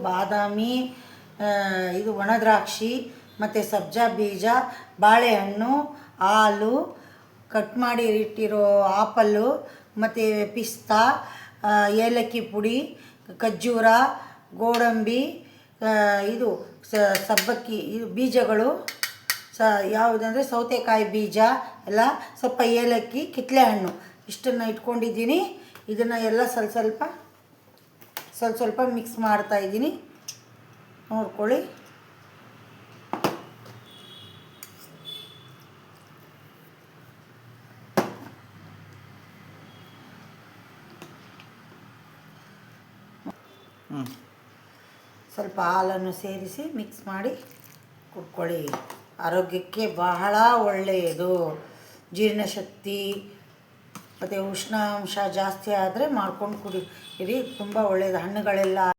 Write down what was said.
ಬಾದಾಮಿ, ಇದು ಒಣದ್ರಾಕ್ಷಿ ಮತ್ತು ಸಬ್ಜಾ ಬೀಜ, ಬಾಳೆಹಣ್ಣು, ಹಾಲು, ಕಟ್ ಮಾಡಿ ಇಟ್ಟಿರೋ ಆಪಲ್ಲು ಮತ್ತು ಪಿಸ್ತಾ, ಏಲಕ್ಕಿ ಪುಡಿ, ಖರ್ಜೂರ, ಗೋಡಂಬಿ, ಇದು ಸಬ್ಬಕ್ಕಿ, ಇದು ಬೀಜಗಳು ಯಾವುದಂದರೆ ಸೌತೆಕಾಯಿ ಬೀಜ ಎಲ್ಲ, ಸ್ವಲ್ಪ ಏಲಕ್ಕಿ, ಕಿತ್ತಳೆ ಹಣ್ಣು ಇಷ್ಟನ್ನು ಇಟ್ಕೊಂಡಿದ್ದೀನಿ. ಇದನ್ನು ಎಲ್ಲ ಸ್ವಲ್ಪ ಸ್ವಲ್ಪ ಮಿಕ್ಸ್ ಮಾಡ್ತಾಯಿದ್ದೀನಿ, ನೋಡ್ಕೊಳ್ಳಿ. ಸ್ವಲ್ಪ ಹಾಲನ್ನು ಸೇರಿಸಿ ಮಿಕ್ಸ್ ಮಾಡಿ ಕುಡ್ಕೊಳ್ಳಿ. ಆರೋಗ್ಯಕ್ಕೆ ಬಹಳ ಒಳ್ಳೆಯದು. ಜೀರ್ಣಶಕ್ತಿ ಮತ್ತು ಉಷ್ಣಾಂಶ ಜಾಸ್ತಿ ಆದರೆ ಮಾಡ್ಕೊಂಡು ಕುಡಿಯಿರಿ, ತುಂಬ ಒಳ್ಳೆಯದು. ಹಣ್ಣುಗಳೆಲ್ಲ